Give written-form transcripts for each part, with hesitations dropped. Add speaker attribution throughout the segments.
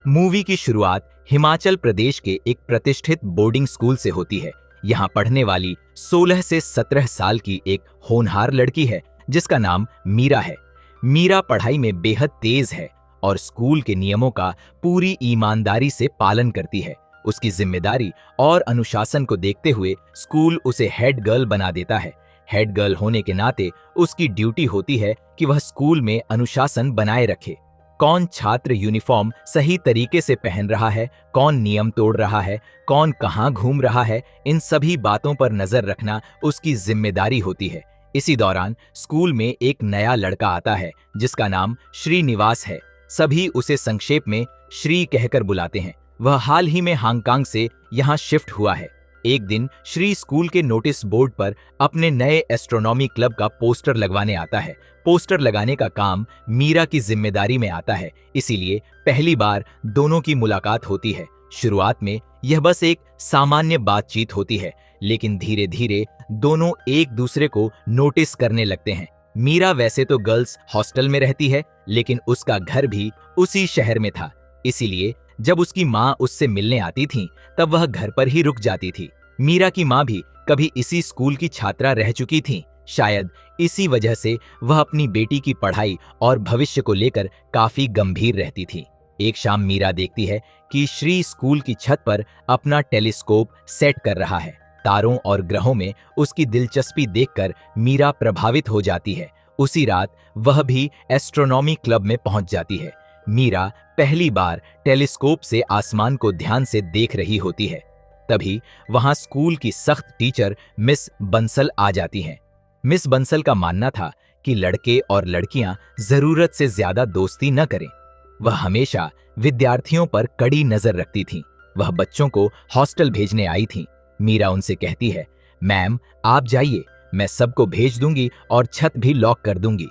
Speaker 1: Movie की शुरुआत हिमाचल प्रदेश के एक प्रतिष्ठित बोर्डिंग स्कूल से होती है। यहाँ पढ़ने वाली 16 से 17 साल की एक होनहार लड़की है जिसका नाम मीरा है। मीरा पढ़ाई में बेहद तेज है और स्कूल के नियमों का पूरी ईमानदारी से पालन करती है। उसकी जिम्मेदारी और अनुशासन को देखते हुए स्कूल उसे हेड गर्ल बना देता है। हेड गर्ल होने के नाते उसकी ड्यूटी होती है कि वह स्कूल में अनुशासन बनाए रखे। कौन छात्र यूनिफॉर्म सही तरीके से पहन रहा है, कौन नियम तोड़ रहा है, कौन कहाँ घूम रहा है, इन सभी बातों पर नजर रखना उसकी जिम्मेदारी होती है। इसी दौरान स्कूल में एक नया लड़का आता है जिसका नाम श्रीनिवास है। सभी उसे संक्षेप में श्री कहकर बुलाते हैं। वह हाल ही में हांगकांग से यहाँ शिफ्ट हुआ है। एक दिन श्री स्कूल के नोटिस बोर्ड पर अपने नए एस्ट्रोनॉमी क्लब का पोस्टर लगवाने आता है। पोस्टर लगाने का काम मीरा की जिम्मेदारी में आता है, इसीलिए पहली बार दोनों की मुलाकात होती है। शुरुआत में यह बस एक सामान्य बातचीत होती है, लेकिन धीरे धीरे दोनों एक दूसरे को नोटिस करने लगते हैं। मीरा वैसे तो गर्ल्स हॉस्टल में रहती है, लेकिन उसका घर भी उसी शहर में था, इसीलिए जब उसकी माँ उससे मिलने आती थी तब वह घर पर ही रुक जाती थी। मीरा की माँ भी कभी इसी स्कूल की छात्रा रह चुकी थी। शायद इसी वजह से वह अपनी बेटी की पढ़ाई और भविष्य को लेकर काफी गंभीर रहती थी। एक शाम मीरा देखती है कि श्री स्कूल की छत पर अपना टेलीस्कोप सेट कर रहा है। तारों और ग्रहों में उसकी दिलचस्पी देखकर मीरा प्रभावित हो जाती है। उसी रात वह भी एस्ट्रोनॉमी क्लब में पहुंच जाती है। मीरा पहली बार टेलीस्कोप से आसमान को ध्यान से देख रही होती है। तभी वहां स्कूल की सख्त टीचर मिस बंसल आ जाती हैं। मिस बंसल का मानना था कि लड़के और लड़कियां जरूरत से ज्यादा दोस्ती न करें। वह हमेशा विद्यार्थियों पर कड़ी नजर रखती थीं। वह बच्चों को हॉस्टल भेजने आई थीं। मीरा उनसे कहती है, मैम आप जाइए, मैं सबको भेज दूंगी और छत भी लॉक कर दूंगी।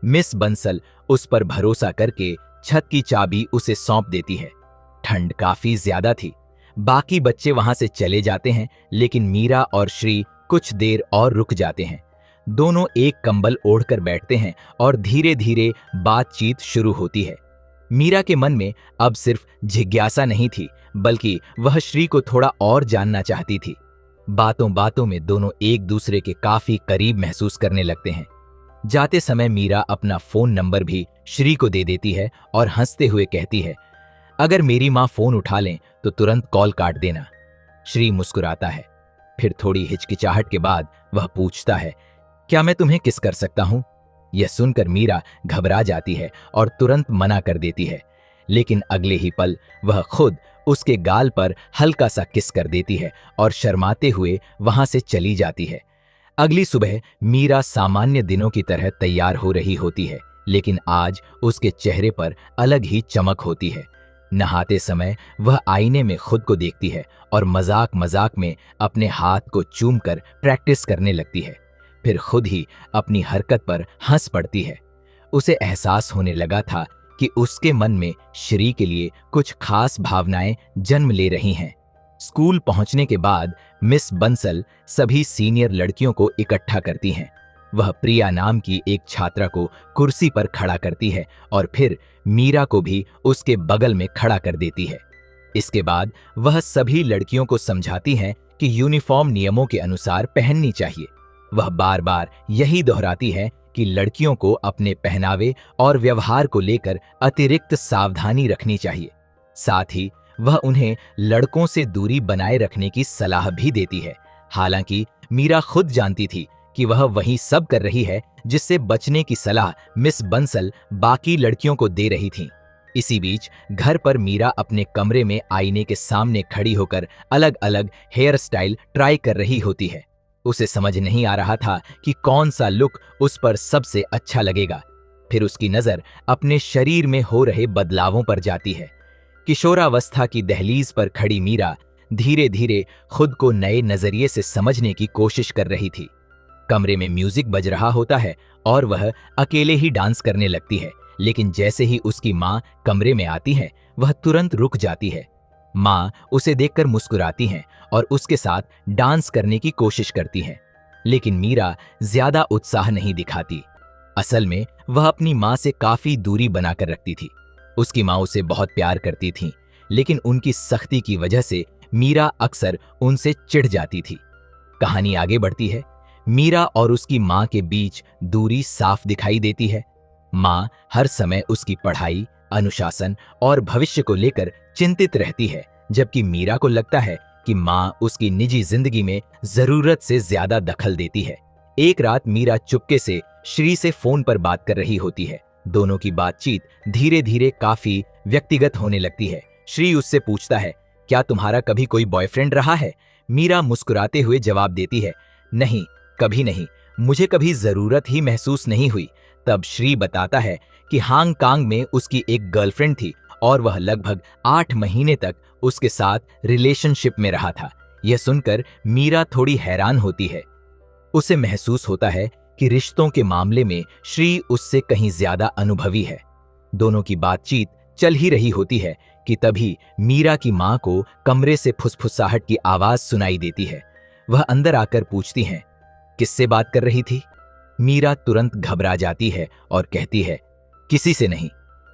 Speaker 1: मिस बंसल उस पर भरोसा करके छत की चाबी उसे सौंप देती है। ठंड काफी ज्यादा थी। बाकी बच्चे वहां से चले जाते हैं, लेकिन मीरा और श्री कुछ देर और रुक जाते हैं। दोनों एक कंबल ओढ़कर बैठते हैं और धीरे धीरे बातचीत शुरू होती है। मीरा के मन में अब सिर्फ जिज्ञासा नहीं थी, बल्कि वह श्री को थोड़ा और जानना चाहती थी। बातों बातों में दोनों एक दूसरे के काफी करीब महसूस करने लगते हैं। जाते समय मीरा अपना फोन नंबर भी श्री को दे देती है और हंसते हुए कहती है, अगर मेरी माँ फोन उठा लें तो तुरंत कॉल काट देना। श्री मुस्कुराता है। फिर थोड़ी हिचकिचाहट के बाद वह पूछता है, क्या मैं तुम्हें किस कर सकता हूं? यह सुनकर मीरा घबरा जाती है और तुरंत मना कर देती है, लेकिन अगले ही पल वह खुद उसके गाल पर हल्का सा किस कर देती है और शर्माते हुए वहां से चली जाती है। अगली सुबह मीरा सामान्य दिनों की तरह तैयार हो रही होती है, लेकिन आज उसके चेहरे पर अलग ही चमक होती है। नहाते समय वह आईने में खुद को देखती है और मजाक मजाक में अपने हाथ को चूमकर प्रैक्टिस करने लगती है। फिर खुद ही अपनी हरकत पर हंस पड़ती है। उसे एहसास होने लगा था कि उसके मन में श्री के लिए कुछ खास भावनाएं जन्म ले रही हैं। स्कूल पहुंचने के बाद मिस बंसल सभी सीनियर लड़कियों को इकट्ठा करती हैं। वह प्रिया नाम की एक छात्रा को कुर्सी पर खड़ा करती है और फिर मीरा को भी उसके बगल में खड़ा कर देती है। इसके बाद वह सभी लड़कियों को समझाती हैं कि यूनिफॉर्म नियमों के अनुसार पहननी चाहिए। वह बार बार यही दोहराती है कि लड़कियों को अपने पहनावे और व्यवहार को लेकर अतिरिक्त सावधानी रखनी चाहिए। साथ ही वह उन्हें लड़कों से दूरी बनाए रखने की सलाह भी देती है। हालांकि मीरा खुद जानती थी कि वह वही सब कर रही है जिससे बचने की सलाह मिस बंसल बाकी लड़कियों को दे रही थी। इसी बीच घर पर मीरा अपने कमरे में आईने के सामने खड़ी होकर अलग अलग हेयर स्टाइल ट्राई कर रही होती है। उसे समझ नहीं आ रहा था कि कौन सा लुक उस पर सबसे अच्छा लगेगा। फिर उसकी नजर अपने शरीर में हो रहे बदलावों पर जाती है। किशोरावस्था की दहलीज पर खड़ी मीरा धीरे धीरे खुद को नए नजरिए से समझने की कोशिश कर रही थी। कमरे में म्यूजिक बज रहा होता है और वह अकेले ही डांस करने लगती है, लेकिन जैसे ही उसकी माँ कमरे में आती है वह तुरंत रुक जाती है। माँ उसे देखकर मुस्कुराती हैं और उसके साथ डांस करने की कोशिश करती हैं, लेकिन मीरा ज्यादा उत्साह नहीं दिखाती। असल में वह अपनी माँ से काफी दूरी बनाकर रखती थी। उसकी माँ उसे बहुत प्यार करती थी, लेकिन उनकी सख्ती की वजह से मीरा अक्सर उनसे चिढ़ जाती थी। कहानी आगे बढ़ती है। मीरा और उसकी माँ के बीच दूरी साफ दिखाई देती है। माँ हर समय उसकी पढ़ाई, अनुशासन और भविष्य को लेकर चिंतित रहती है, जबकि मीरा को लगता है कि माँ उसकी निजी जिंदगी में जरूरत से ज्यादा दखल देती है। एक रात मीरा चुपके से श्री से फोन पर बात कर रही होती है। दोनों की बातचीत धीरे धीरे काफी व्यक्तिगत होने लगती है। श्री उससे पूछता है, क्या तुम्हारा कभी कोई बॉयफ्रेंड रहा है? मीरा मुस्कुराते हुए जवाब देती है, नहीं, कभी नहीं, मुझे कभी जरूरत ही महसूस नहीं हुई। तब श्री बताता है कि हांगकांग में उसकी एक गर्लफ्रेंड थी और वह लगभग 8 महीने तक उसके साथ रिलेशनशिप में रहा था। यह सुनकर मीरा थोड़ी हैरान होती है। उसे महसूस होता है कि रिश्तों के मामले में श्री उससे कहीं ज्यादा अनुभवी है। दोनों की बातचीत चल ही रही होती है कि तभी मीरा की मां को कमरे से फुसफुसाहट की आवाज सुनाई देती है। वह अंदर आकर पूछती हैं, किससे बात कर रही थी? मीरा तुरंत घबरा जाती है और कहती है, किसी से नहीं।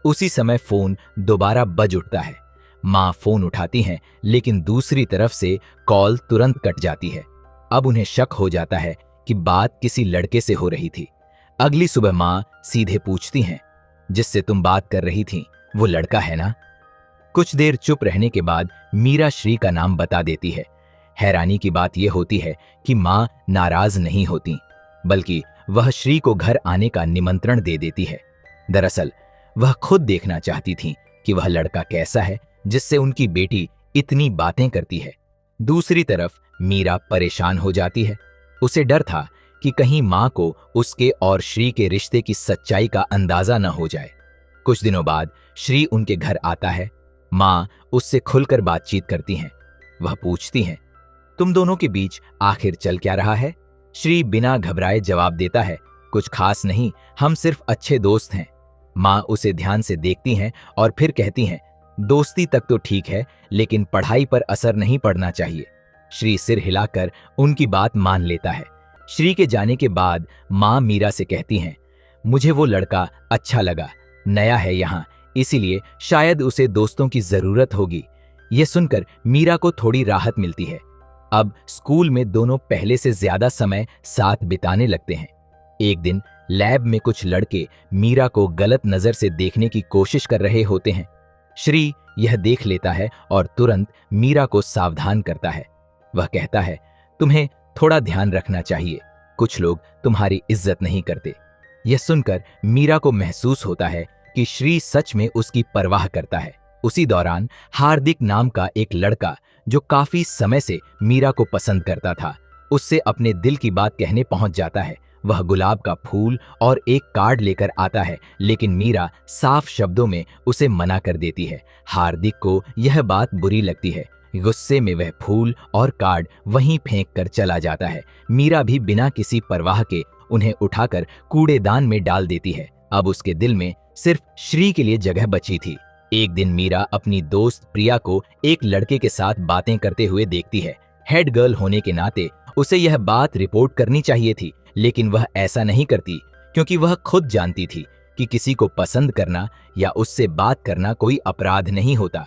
Speaker 1: उसी समय फोन दोबारा बज उठता है। मां फोन उठाती हैं, लेकिन दूसरी तरफ से कॉल तुरंत कट जाती है। अब उन्हें शक हो जाता है कि बात किसी लड़के से हो रही थी। अगली सुबह मां सीधे पूछती हैं, जिससे तुम बात कर रही थी वो लड़का है ना? कुछ देर चुप रहने के बाद मीरा श्री का नाम बता देती है। हैरानी की बात यह होती है कि मां नाराज नहीं होती, बल्कि वह श्री को घर आने का निमंत्रण दे देती है। दरअसल वह खुद देखना चाहती थी कि वह लड़का कैसा है जिससे उनकी बेटी इतनी बातें करती है। दूसरी तरफ मीरा परेशान हो जाती है। उसे डर था कि कहीं मां को उसके और श्री के रिश्ते की सच्चाई का अंदाजा न हो जाए। कुछ दिनों बाद श्री उनके घर आता है। मां उससे खुलकर बातचीत करती हैं। वह पूछती हैं, तुम दोनों के बीच आखिर चल क्या रहा है? श्री बिना घबराए जवाब देता है, कुछ खास नहीं, हम सिर्फ अच्छे दोस्त हैं। मां उसे ध्यान से देखती हैं और फिर कहती हैं, दोस्ती तक तो ठीक है, लेकिन पढ़ाई पर असर नहीं पड़ना चाहिए। श्री सिर हिलाकर उनकी बात मान लेता है। श्री के जाने के बाद मां मीरा से कहती हैं, मुझे वो लड़का अच्छा लगा, नया है यहाँ, इसीलिए शायद उसे दोस्तों की जरूरत होगी। यह सुनकर मीरा को थोड़ी राहत मिलती है। अब स्कूल में दोनों पहले से ज्यादा समय साथ बिताने लगते हैं। एक दिन लैब में कुछ लड़के मीरा को गलत नजर से देखने की कोशिश कर रहे होते हैं। श्री यह देख लेता है और तुरंत मीरा को सावधान करता है। वह कहता है, तुम्हें थोड़ा ध्यान रखना चाहिए, कुछ लोग तुम्हारी इज्जत नहीं करते। यह सुनकर मीरा को महसूस होता है कि श्री सच में उसकी परवाह करता है। उसी दौरान हार्दिक नाम का एक लड़का, जो काफी समय से मीरा को पसंद करता था, उससे अपने दिल की बात कहने पहुंच जाता है। वह गुलाब का फूल और एक कार्ड लेकर आता है, लेकिन मीरा साफ शब्दों में उसे मना कर देती है। हार्दिक को यह बात बुरी लगती है। गुस्से में वह फूल और कार्ड वहीं फेंक कर चला जाता है। मीरा भी बिना किसी परवाह के उन्हें उठाकर कूड़ेदान में डाल देती है। अब उसके दिल में सिर्फ श्री के लिए जगह बची थी। एक दिन मीरा अपनी दोस्त प्रिया को एक लड़के के साथ बातें करते हुए देखती है। हेड गर्ल होने के नाते उसे यह बात रिपोर्ट करनी चाहिए थी, लेकिन वह ऐसा नहीं करती, क्योंकि वह खुद जानती थी कि किसी को पसंद करना या उससे बात करना कोई अपराध नहीं होता।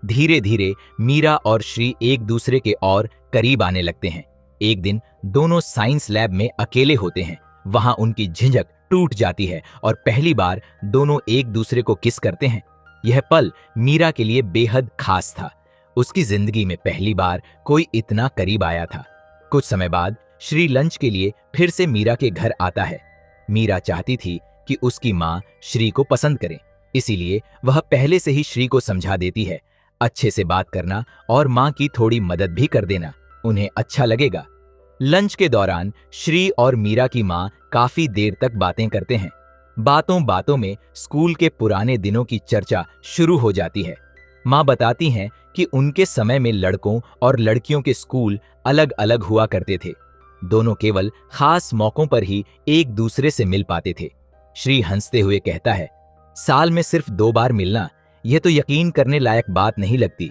Speaker 1: धीरे धीरे मीरा और श्री एक दूसरे के और करीब आने लगते हैं। एक दिन दोनों साइंस लैब में अकेले होते हैं। वहां उनकी झिझक टूट जाती है और पहली बार दोनों एक दूसरे को किस करते हैं। यह पल मीरा के लिए बेहद खास था। उसकी जिंदगी में पहली बार कोई इतना करीब आया था। कुछ समय बाद श्री लंच के लिए फिर से मीरा के घर आता है। मीरा चाहती थी कि उसकी माँ श्री को पसंद करे, इसीलिए वह पहले से ही श्री को समझा देती है, अच्छे से बात करना और माँ की थोड़ी मदद भी कर देना, उन्हें अच्छा लगेगा। लंच के दौरान श्री और मीरा की माँ काफी देर तक बातें करते हैं। बातों बातों में स्कूल के पुराने दिनों की चर्चा शुरू हो जाती है। माँ बताती हैं कि उनके समय में लड़कों और लड़कियों के स्कूल अलग अलग हुआ करते थे। दोनों केवल खास मौकों पर ही एक दूसरे से मिल पाते थे। श्री हंसते हुए कहता है, साल में सिर्फ 2 बार मिलना, यह तो यकीन करने लायक बात नहीं लगती।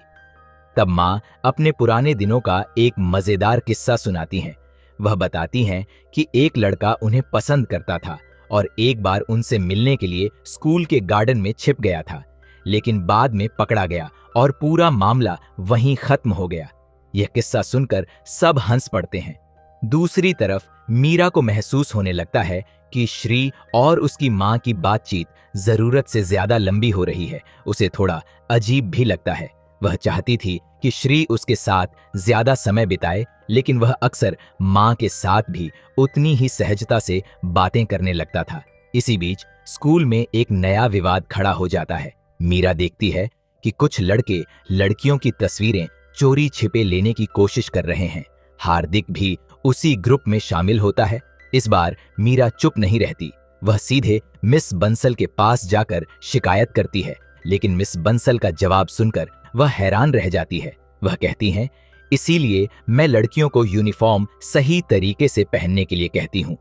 Speaker 1: तब माँ अपने पुराने दिनों का एक मजेदार किस्सा सुनाती हैं। वह बताती हैं कि एक लड़का उन्हें पसंद करता था और एक बार उनसे मिलने के लिए स्कूल के गार्डन में छिप गया था। लेकिन बाद में पकड़ा गया और पूरा मामला वहीं खत्म हो गया। यह किस्सा सुनकर सब हंस पड़ते हैं। दूसरी तरफ मीरा को महसूस होने लगता है कि श्री और उसकी मां की बातचीत जरूरत से ज्यादा लंबी हो रही है। उसे थोड़ा अजीब भी लगता है। वह चाहती थी कि श्री उसके साथ ज्यादा समय बिताए, लेकिन वह अक्सर मां के साथ भी उतनी ही सहजता से बातें करने लगता था। इसी बीच स्कूल में एक नया विवाद खड़ा हो जाता है। मीरा देखती है कि कुछ लड़के लड़कियों की तस्वीरें चोरी छिपे लेने की कोशिश कर रहे हैं। हार्दिक भी उसी ग्रुप में शामिल होता है। इस बार मीरा चुप नहीं रहती। वह सीधे मिस बंसल के पास जाकर शिकायत करती है, लेकिन मिस बंसल का जवाब सुनकर वह हैरान रह जाती है। वह कहती हैं, इसीलिए मैं लड़कियों को यूनिफॉर्म सही तरीके से पहनने के लिए कहती हूँ।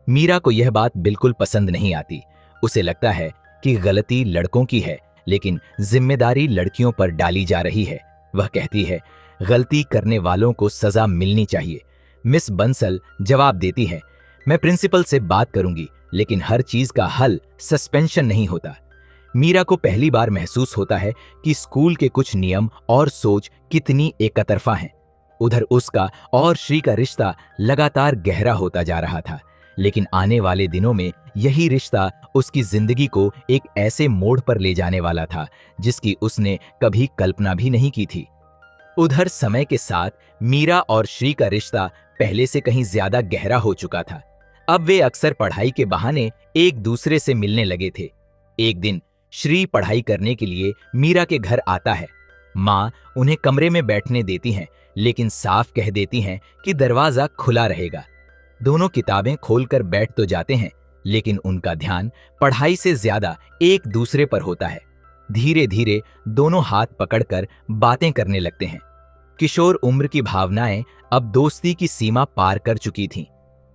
Speaker 1: मीरा को यह बात बिल्कुल पसंद नहीं आती। उसे लगता है कि गलती लड़कों की है, लेकिन जिम्मेदारी लड़कियों पर डाली जा रही है। वह कहती है, गलती करने वालों को सजा मिलनी चाहिए। मिस बंसल जवाब देती है, मैं प्रिंसिपल से बात करूंगी, लेकिन हर चीज का हल सस्पेंशन नहीं होता। मीरा को पहली बार महसूस होता है कि स्कूल के कुछ नियम और सोच कितनी एकतरफा हैं। उधर उसका और श्री का रिश्ता लगातार गहरा होता जा रहा था, लेकिन आने वाले दिनों में यही रिश्ता उसकी जिंदगी को एक ऐसे मोड़ पर ले जाने वाला था जिसकी उसने कभी कल्पना भी नहीं की थी। उधर समय के साथ मीरा और श्री का रिश्ता पहले से कहीं ज्यादा गहरा हो चुका था। अब वे अक्सर पढ़ाई के बहाने एक दूसरे से मिलने लगे थे। एक दिन श्री पढ़ाई करने के लिए मीरा के घर आता है। मां उन्हें कमरे में बैठने देती हैं, लेकिन साफ कह देती हैं कि दरवाजा खुला रहेगा। दोनों किताबें खोलकर बैठ तो जाते हैं, लेकिन उनका ध्यान पढ़ाई से ज्यादा एक दूसरे पर होता है। धीरे धीरे दोनों हाथ पकड़कर बातें करने लगते हैं। किशोर उम्र की भावनाएं अब दोस्ती की सीमा पार कर चुकी थीं।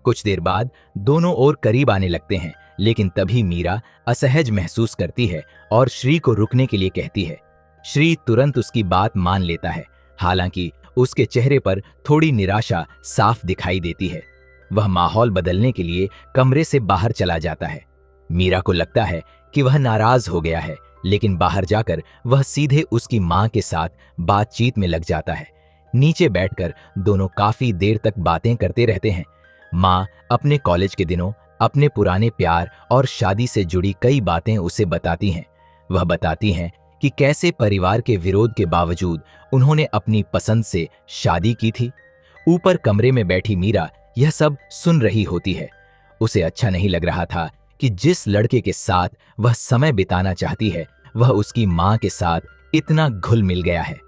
Speaker 1: कुछ देर बाद दोनों और करीब आने लगते हैं, लेकिन तभी मीरा असहज महसूस करती है और श्री को रुकने के लिए कहती है। श्री तुरंत उसकी बात मान लेता है, हालांकि उसके चेहरे पर थोड़ी निराशा साफ दिखाई देती है। वह माहौल बदलने के लिए कमरे से बाहर चला जाता है। मीरा को लगता है कि वह नाराज हो गया है, लेकिन बाहर जाकर वह सीधे उसकी मां के साथ बातचीत में लग जाता है। नीचे बैठकर दोनों काफी देर तक बातें करते रहते हैं। मां अपने कॉलेज के दिनों, अपने पुराने प्यार और शादी से जुड़ी कई बातें उसे बताती हैं। वह बताती हैं कि कैसे परिवार के विरोध के बावजूद उन्होंने अपनी पसंद से शादी की थी। ऊपर कमरे में बैठी मीरा यह सब सुन रही होती है। उसे अच्छा नहीं लग रहा था कि जिस लड़के के साथ वह समय बिताना चाहती है, वह उसकी मां के साथ इतना घुल मिल गया है।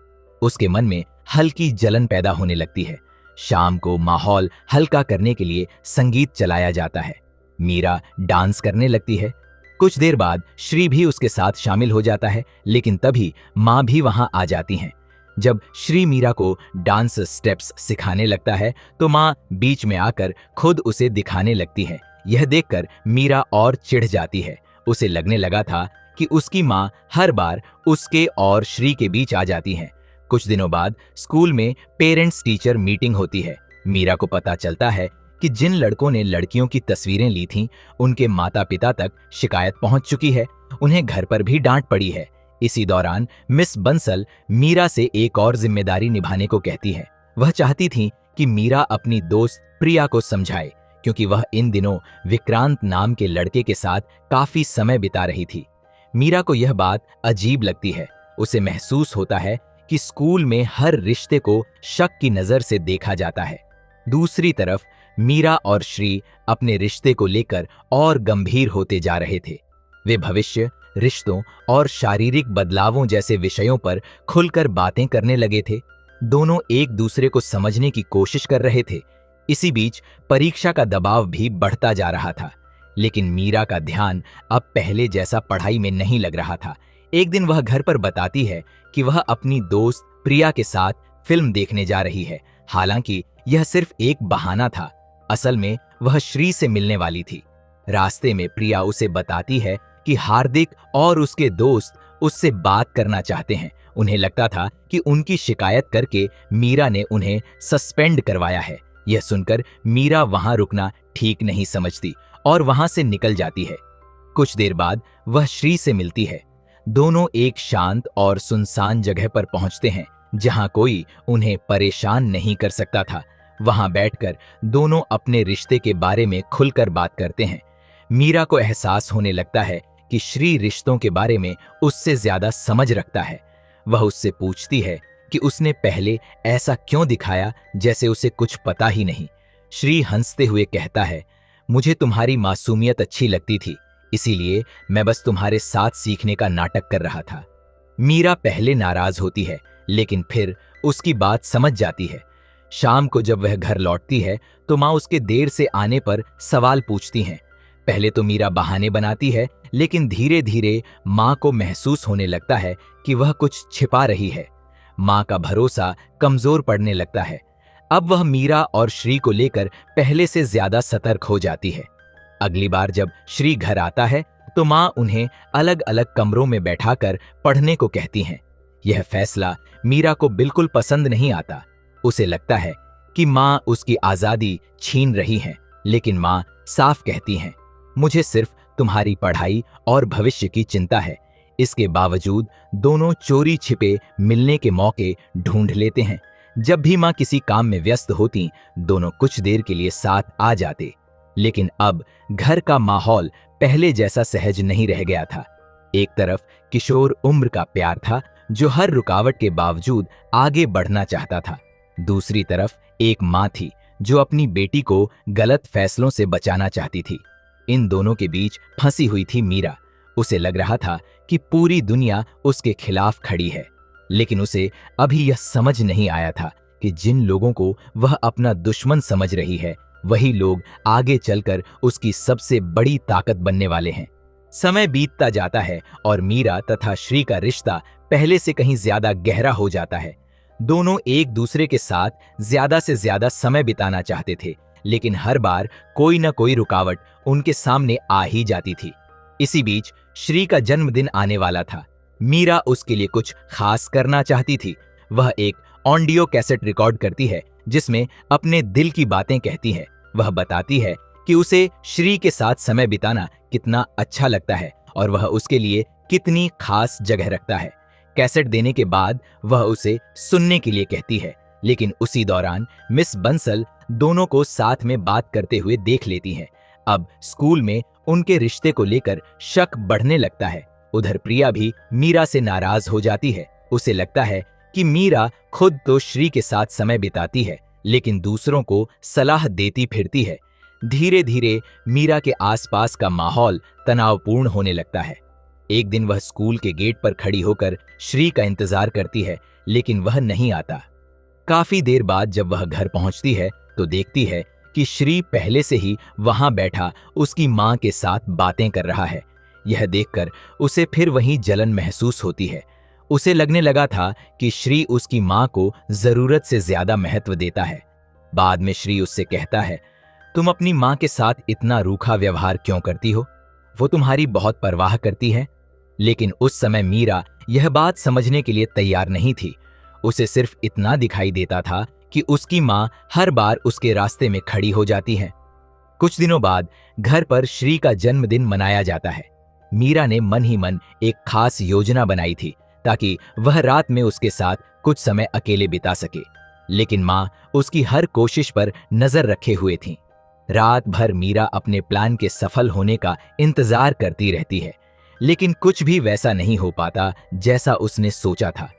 Speaker 1: उसके मन में हल्की जलन पैदा होने लगती है। शाम को माहौल हल्का करने के लिए संगीत चलाया जाता है। मीरा डांस करने लगती है। कुछ देर बाद श्री भी उसके साथ शामिल हो जाता है, लेकिन तभी मां भी वहां आ जाती हैं। जब श्री मीरा को डांस स्टेप्स सिखाने लगता है तो मां बीच में आकर खुद उसे दिखाने लगती है। यह देखकर मीरा और चिढ़ जाती है। उसे लगने लगा था कि उसकी मां हर बार उसके और श्री के बीच आ जाती हैं। कुछ दिनों बाद स्कूल में पेरेंट्स टीचर मीटिंग होती है। मीरा को पता चलता है कि जिन लड़कों ने लड़कियों की तस्वीरें ली थीं, उनके माता पिता तक शिकायत पहुंच चुकी है। उन्हें घर पर भी डांट पड़ी है। इसी दौरान मिस बंसल मीरा से एक और जिम्मेदारी निभाने को कहती है। वह चाहती थी कि मीरा अपनी दोस्त प्रिया को समझाए, क्योंकि वह इन दिनों विक्रांत नाम के लड़के के साथ काफी समय बिता रही थी। मीरा को यह बात अजीब लगती है। उसे महसूस होता है कि स्कूल में हर रिश्ते को शक की नजर से देखा जाता है। दूसरी तरफ मीरा और श्री अपने रिश्ते को लेकर और गंभीर होते जा रहे थे। वे भविष्य, रिश्तों और शारीरिक बदलावों जैसे विषयों पर खुलकर बातें करने लगे थे। दोनों एक दूसरे को समझने की कोशिश कर रहे थे। इसी बीच परीक्षा का दबाव भी बढ़ता जा रहा था, लेकिन मीरा का ध्यान अब पहले जैसा पढ़ाई में नहीं लग रहा था। एक दिन वह घर पर बताती है कि वह अपनी दोस्त प्रिया के साथ फिल्म देखने जा रही है। हालांकि यह सिर्फ एक बहाना था। असल में वह श्री से मिलने वाली थी। रास्ते में प्रिया उसे बताती है कि हार्दिक और उसके दोस्त उससे बात करना चाहते हैं। उन्हें लगता था कि उनकी शिकायत करके मीरा ने उन्हें सस्पेंड करवाया है। यह सुनकर मीरा वहां रुकना ठीक नहीं समझती और वहां से निकल जाती है। कुछ देर बाद वह श्री से मिलती है। दोनों एक शांत और सुनसान जगह पर पहुंचते हैं जहां कोई उन्हें परेशान नहीं कर सकता था। वहां बैठकर दोनों अपने रिश्ते के बारे में खुलकर बात करते हैं। मीरा को एहसास होने लगता है कि श्री रिश्तों के बारे में उससे ज्यादा समझ रखता है। वह उससे पूछती है कि उसने पहले ऐसा क्यों दिखाया जैसे उसे कुछ पता ही नहीं। श्री हंसते हुए कहता है, मुझे तुम्हारी मासूमियत अच्छी लगती थी, इसीलिए मैं बस तुम्हारे साथ सीखने का नाटक कर रहा था। मीरा पहले नाराज होती है, लेकिन फिर उसकी बात समझ जाती है। शाम को जब वह घर लौटती है तो माँ उसके देर से आने पर सवाल पूछती हैं। पहले तो मीरा बहाने बनाती है, लेकिन धीरे धीरे माँ को महसूस होने लगता है कि वह कुछ छिपा रही है। माँ का भरोसा कमजोर पड़ने लगता है। अब वह मीरा और श्री को लेकर पहले से ज्यादा सतर्क हो जाती है। अगली बार जब श्री घर आता है तो माँ उन्हें अलग अलग कमरों में बैठाकर पढ़ने को कहती हैं। यह फैसला मीरा को बिल्कुल पसंद नहीं आता। उसे लगता है कि माँ उसकी आजादी छीन रही हैं, लेकिन माँ साफ कहती हैं, मुझे सिर्फ तुम्हारी पढ़ाई और भविष्य की चिंता है। इसके बावजूद दोनों चोरी छिपे मिलने के मौके ढूंढ लेते हैं। जब भी माँ किसी काम में व्यस्त होती, दोनों कुछ देर के लिए साथ आ जाते। लेकिन अब घर का माहौल पहले जैसा सहज नहीं रह गया था। एक तरफ किशोर उम्र का प्यार था जो हर रुकावट के बावजूद आगे बढ़ना चाहता था। दूसरी तरफ एक माँ थी जो अपनी बेटी को गलत फैसलों से बचाना चाहती थी। इन दोनों के बीच फंसी हुई थी मीरा। उसे लग रहा था कि पूरी दुनिया उसके खिलाफ खड़ी है, लेकिन उसे अभी यह समझ नहीं आया था कि जिन लोगों को वह अपना दुश्मन समझ रही है, वही लोग आगे चलकर उसकी सबसे बड़ी ताकत बनने वाले हैं। समय बीतता जाता है और मीरा तथा श्री का रिश्ता पहले से कहीं ज्यादा गहरा हो जाता है। दोनों एक दूसरे के साथ ज्यादा से ज्यादा समय बिताना चाहते थे, लेकिन हर बार कोई न कोई रुकावट उनके सामने आ ही जाती थी। इसी बीच श्री का जन्मदिन आने वाला था। मीरा उसके लिए कुछ खास करना चाहती थी। वह एक ऑडियो कैसेट रिकॉर्ड करती है जिसमें अपने दिल की बातें कहती है। वह बताती है कि उसे श्री के साथ समय बिताना कितना अच्छा लगता है और वह उसके लिए कितनी खास जगह रखता है। कैसेट देने के बाद वह उसे सुनने के लिए कहती है, लेकिन उसी दौरान मिस बंसल दोनों को साथ में बात करते हुए देख लेती हैं। अब स्कूल में उनके रिश्ते को लेकर शक बढ़ने लगता है। उधर प्रिया भी मीरा से नाराज हो जाती है। उसे लगता है कि मीरा खुद तो श्री के साथ समय बिताती है, लेकिन दूसरों को सलाह देती फिरती है। धीरे धीरे मीरा के आसपास का माहौल तनावपूर्ण होने लगता है। एक दिन वह स्कूल के गेट पर खड़ी होकर श्री का इंतजार करती है, लेकिन वह नहीं आता। काफी देर बाद जब वह घर पहुंचती है तो देखती है कि श्री पहले से ही वहां बैठा उसकी मां के साथ बातें कर रहा है। यह देखकर उसे फिर वहीं जलन महसूस होती है। उसे लगने लगा था कि श्री उसकी मां को जरूरत से ज्यादा महत्व देता है। बाद में श्री उससे कहता है, तुम अपनी मां के साथ इतना रूखा व्यवहार क्यों करती हो? वो तुम्हारी बहुत परवाह करती है। लेकिन उस समय मीरा यह बात समझने के लिए तैयार नहीं थी। उसे सिर्फ इतना दिखाई देता था कि उसकी मां हर बार उसके रास्ते में खड़ी हो जाती है। कुछ दिनों बाद घर पर श्री का जन्मदिन मनाया जाता है। मीरा ने मन ही मन एक खास योजना बनाई थी ताकि वह रात में उसके साथ कुछ समय अकेले बिता सके, लेकिन मां उसकी हर कोशिश पर नजर रखे हुए थी। रात भर मीरा अपने प्लान के सफल होने का इंतजार करती रहती है, लेकिन कुछ भी वैसा नहीं हो पाता जैसा उसने सोचा था।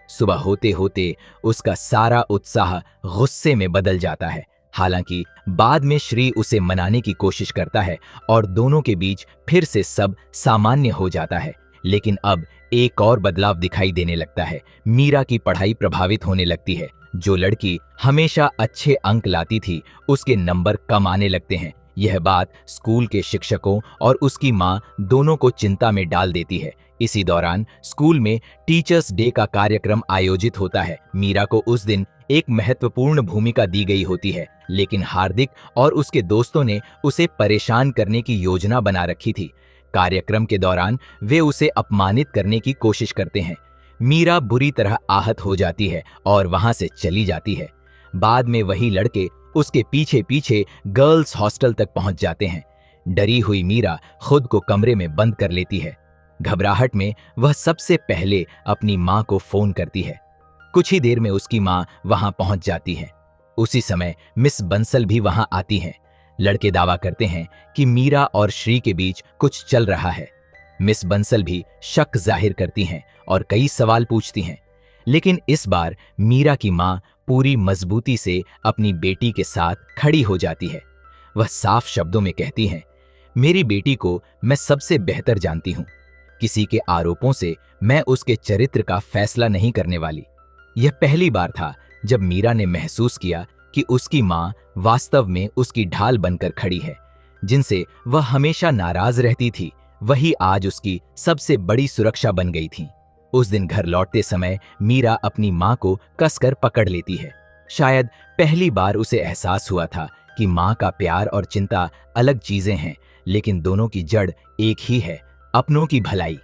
Speaker 1: सुबह होते होते उसका सारा उत्साह गुस्से में बदल जाता है। हालांकि बाद में श्री उसे मनाने की कोशिश करता है और दोनों के बीच फिर से सब सामान्य हो जाता है। लेकिन अब एक और बदलाव दिखाई देने लगता है। मीरा की पढ़ाई प्रभावित होने लगती है। जो लड़की हमेशा अच्छे अंक लाती थी, उसके नंबर कम आने लगते हैं। यह बात स्कूल के शिक्षकों और उसकी मां दोनों को चिंता में डाल देती है। इसी दौरान स्कूल में टीचर्स डे का कार्यक्रम आयोजित होता है। मीरा को उस दिन एक महत्वपूर्ण भूमिका दी गई होती है, लेकिन हार्दिक और उसके दोस्तों ने उसे परेशान करने की योजना बना रखी थी। कार्यक्रम के दौरान वे उसे अपमानित करने की कोशिश करते हैं। मीरा बुरी तरह आहत हो जाती है और वहां से चली जाती है। बाद में वही लड़के उसके पीछे पीछे गर्ल्स हॉस्टल तक पहुंच जाते हैं। डरी हुई मीरा खुद को कमरे में बंद कर लेती है। घबराहट में वह सबसे पहले अपनी मां को फोन करती है। कुछ ही देर में उसकी मां वहां पहुंच जाती है। उसी समय मिस बंसल भी वहां आती हैं। लड़के दावा करते हैं कि मीरा और श्री के बीच कुछ चल रहा है। मिस बंसल भी शक जाहिर करती हैं और कई सवाल पूछती हैं, लेकिन इस बार मीरा की मां पूरी मजबूती से अपनी बेटी के साथ खड़ी हो जाती है। वह साफ शब्दों में कहती हैं, मेरी बेटी को मैं सबसे बेहतर जानती हूं। किसी के आरोपों से मैं उसके चरित्र का फैसला नहीं करने वाली। यह पहली बार था जब मीरा ने महसूस किया कि उसकी मां वास्तव में उसकी ढाल बनकर खड़ी है। जिनसे वह हमेशा नाराज रहती थी, वही आज उसकी सबसे बड़ी सुरक्षा बन गई थी। उस दिन घर लौटते समय मीरा अपनी मां को कसकर पकड़ लेती है। शायद पहली बार उसे एहसास हुआ था कि मां का प्यार और चिंता अलग चीजें हैं, लेकिन दोनों की जड़ एक ही है, अपनों की भलाई।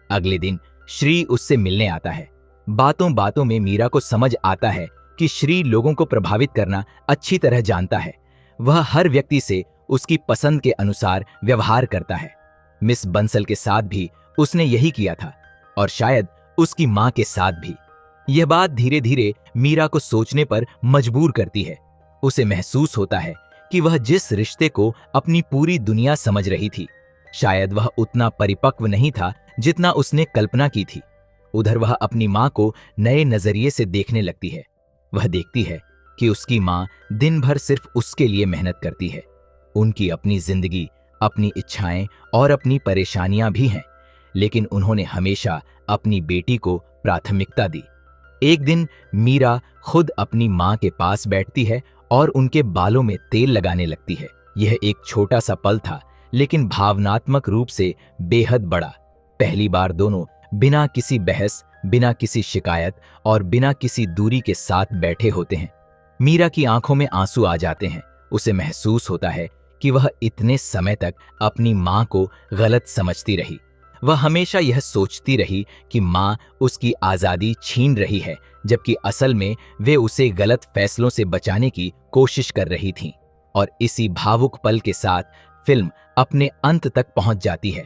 Speaker 1: अगले दिन श्री उससे मिलने आता है। बातों बातों में मीरा को समझ आता है कि श्री लोगों को प्रभावित करना अच्छी तरह जानता है। वह हर व्यक्ति से उसकी पसंद के अनुसार व्यवहार करता है। मिस बंसल के साथ भी उसने यही किया था और शायद उसकी मां के साथ भी। यह बात धीरे धीरे मीरा को सोचने पर मजबूर करती है। उसे महसूस होता है कि वह जिस रिश्ते को अपनी पूरी दुनिया समझ रही थी, शायद वह उतना परिपक्व नहीं था जितना उसने कल्पना की थी। उधर वह अपनी मां को नए नजरिए से देखने लगती है। वह देखती है कि उसकी मां दिन भर सिर्फ उसके लिए मेहनत करती है। उनकी अपनी जिंदगी, अपनी इच्छाएं और अपनी परेशानियां भी हैं, लेकिन उन्होंने हमेशा अपनी बेटी को प्राथमिकता दी। एक दिन मीरा खुद अपनी मां के पास बैठती है और उनके बालों में तेल लगाने लगती है। यह एक छोटा सा पल था, लेकिन भावनात्मक रूप से बेहद बड़ा। पहली बार दोनों बिना किसी बहस, बिना किसी शिकायत और बिना किसी दूरी के साथ बैठे होते हैं। मीरा की आंखों में आंसू आ जाते हैं। उसे महसूस होता है कि वह इतने समय तक अपनी मां को गलत समझती रही। वह हमेशा यह सोचती रही कि मां उसकी आजादी छीन रही है, जबकि असल में वे उसे गलत फैसलों से बचाने की कोशिश कर रही थीं। और इसी भावुक पल के साथ फिल्म अपने अंत तक पहुंच जाती है।